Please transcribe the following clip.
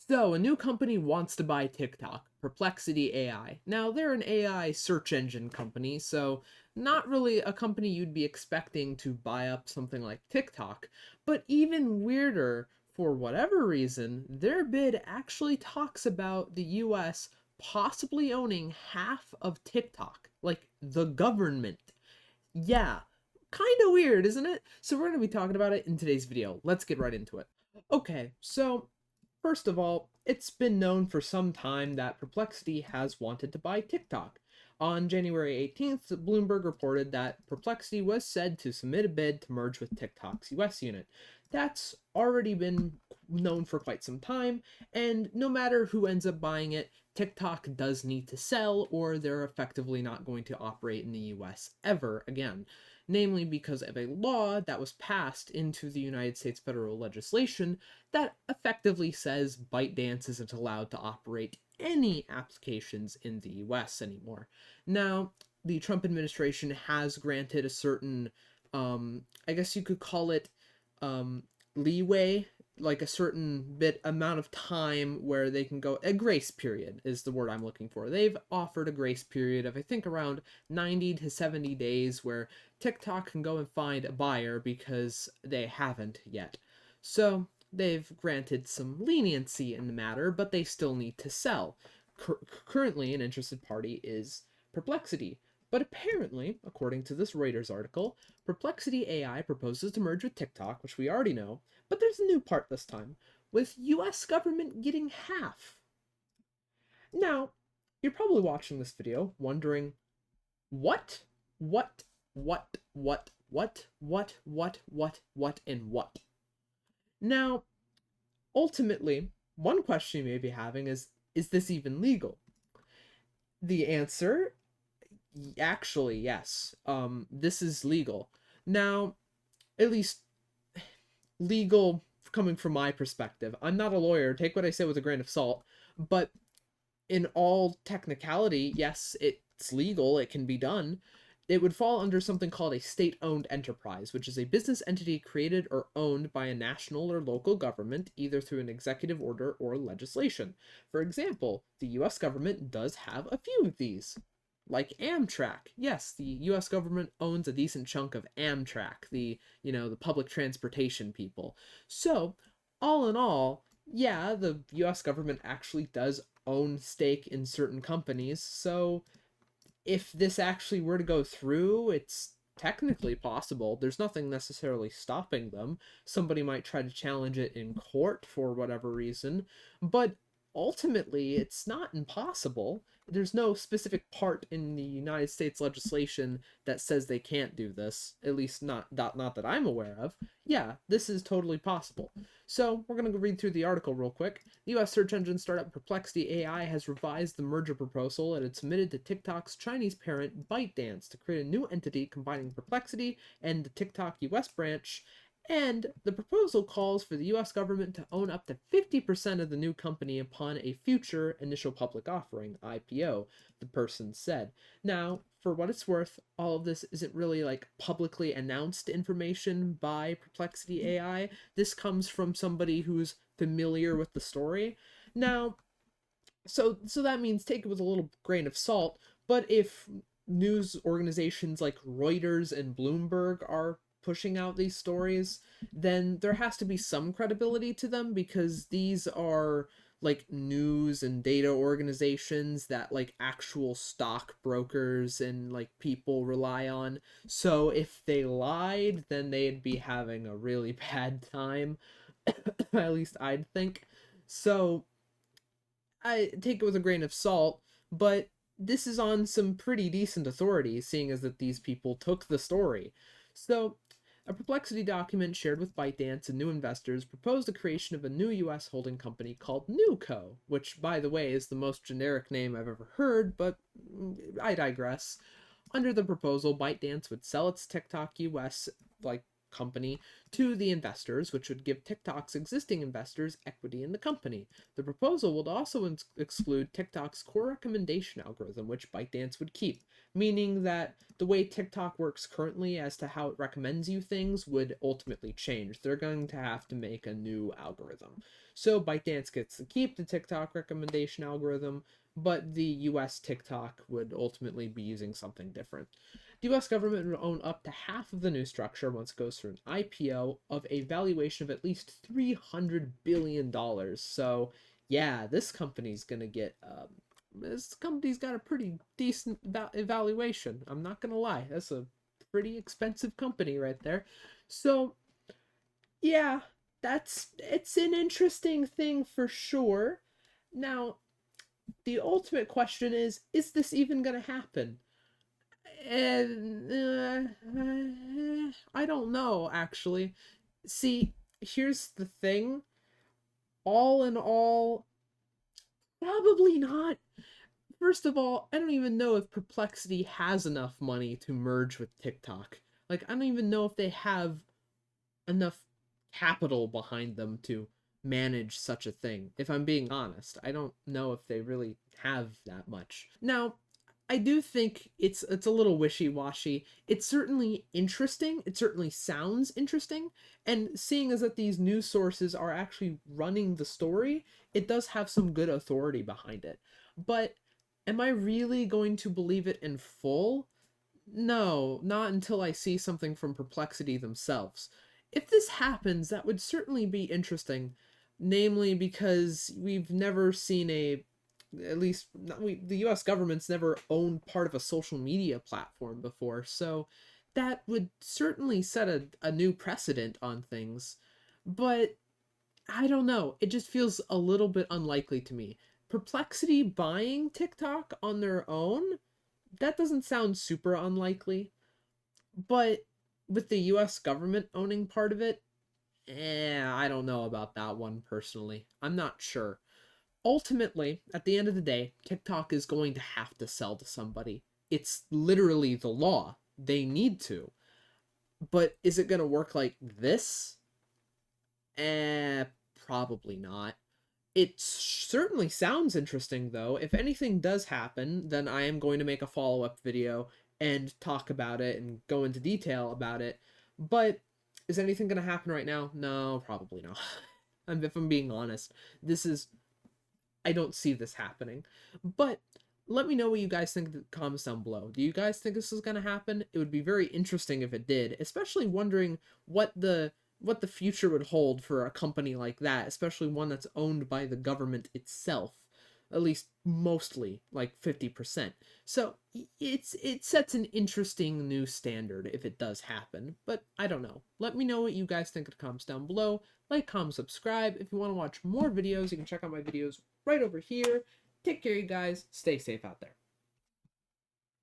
So, a new company wants to buy TikTok, Perplexity AI. Now, they're an AI search engine company, so not really a company you'd be expecting to buy up something like TikTok. But even weirder, for whatever reason, their bid actually talks about the US possibly owning half of TikTok, like the government. Yeah, kind of weird, isn't it? So, we're going to be talking about it in today's video. Let's get right into it. Okay, so first of all, it's been known for some time that Perplexity has wanted to buy TikTok. On January 18th, Bloomberg reported that Perplexity was said to submit a bid to merge with TikTok's US unit. That's already been known for quite some time, and no matter who ends up buying it, TikTok does need to sell, or they're effectively not going to operate in the US ever again, namely because of a law that was passed into the United States federal legislation that effectively says ByteDance isn't allowed to operate any applications in the US anymore. Now, the Trump administration has granted a certain, I guess you could call it, um, leeway, like a certain bit amount of time where they can go. A grace period is the word I'm looking for. They've offered a grace period of, I think, around 90 to 70 days where TikTok can go and find a buyer because they haven't yet. So they've granted some leniency in the matter, but they still need to sell. Currently, an interested party is Perplexity. But apparently, according to this Reuters article, Perplexity AI proposes to merge with TikTok, which we already know, but there's a new part this time, with US government getting half. Now, you're probably watching this video wondering, what? And what? Now, ultimately, one question you may be having is this even legal? The answer, actually, yes. This is legal. Now, at least legal coming from my perspective. I'm not a lawyer, take what I say with a grain of salt, but in all technicality, yes, it's legal, it can be done. It would fall under something called a state-owned enterprise, which is a business entity created or owned by a national or local government, either through an executive order or legislation. For example, the US government does have a few of these. Like Amtrak. Yes, the US government owns a decent chunk of Amtrak, the public transportation people. So, all in all, yeah, the US government actually does own stake in certain companies. So, if this actually were to go through, it's technically possible. There's nothing necessarily stopping them. Somebody might try to challenge it in court for whatever reason, but ultimately, it's not impossible. There's no specific part in the United States legislation that says they can't do this, at least not that I'm aware of. Yeah, this is totally possible. So, we're going to read through the article real quick. The US search engine startup Perplexity AI has revised the merger proposal it had submitted to TikTok's Chinese parent ByteDance to create a new entity combining Perplexity and the TikTok US branch, and the proposal calls for the US government to own up to 50% of the new company upon a future initial public offering, IPO, the person said. Now, for what it's worth, all of this isn't really like publicly announced information by Perplexity AI. This comes from somebody who's familiar with the story. Now, so that means take it with a little grain of salt, but if news organizations like Reuters and Bloomberg are pushing out these stories, then there has to be some credibility to them because these are like news and data organizations that like actual stockbrokers and like people rely on. So if they lied, then they'd be having a really bad time. At least I'd think. So I take it with a grain of salt, but this is on some pretty decent authority, seeing as that these people took the story. So, a Perplexity document shared with ByteDance and new investors proposed the creation of a new US holding company called NewCo, which, by the way, is the most generic name I've ever heard, but I digress. Under the proposal, ByteDance would sell its TikTok US company to the investors, which would give TikTok's existing investors equity in the company. The proposal would also exclude TikTok's core recommendation algorithm, which ByteDance would keep, meaning that the way TikTok works currently as to how it recommends you things would ultimately change. They're going to have to make a new algorithm. So ByteDance gets to keep the TikTok recommendation algorithm, but the US TikTok would ultimately be using something different. The US government would own up to half of the new structure once it goes through an IPO of a valuation of at least $300 billion. So, yeah, this company's gonna get this company's got a pretty decent evaluation. I'm not gonna lie, that's a pretty expensive company right there. So, yeah, it's an interesting thing for sure. Now, the ultimate question is this even gonna happen? And I don't know, actually. See, here's the thing. All in all, probably not. First of all, I don't even know if Perplexity has enough money to merge with TikTok. Like, I don't even know if they have enough capital behind them to manage such a thing. If I'm being honest, I don't know if they really have that much. Now, I do think it's a little wishy-washy. It's certainly interesting. It certainly sounds interesting. And seeing as that these news sources are actually running the story, it does have some good authority behind it. But am I really going to believe it in full? No, not until I see something from Perplexity themselves. If this happens, that would certainly be interesting, namely because we've never seen at least the US government's never owned part of a social media platform before, so that would certainly set a new precedent on things. But I don't know, it just feels a little bit unlikely to me. Perplexity buying TikTok on their own, that doesn't sound super unlikely. But with the US government owning part of it, I don't know about that one personally. I'm not sure. Ultimately, at the end of the day, TikTok is going to have to sell to somebody. It's literally the law. They need to. But is it going to work like this? Probably not. It certainly sounds interesting, though. If anything does happen, then I am going to make a follow-up video and talk about it and go into detail about it. But is anything going to happen right now? No, probably not. If I'm being honest, I don't see this happening. But let me know what you guys think in the comments down below. Do you guys think this is going to happen? It would be very interesting if it did, especially wondering what the future would hold for a company like that, especially one that's owned by the government itself, at least mostly, like 50%. So it sets an interesting new standard if it does happen, but I don't know. Let me know what you guys think in the comments down below. Like, comment, subscribe. If you want to watch more videos, you can check out my videos right over here. Take care, you guys. Stay safe out there.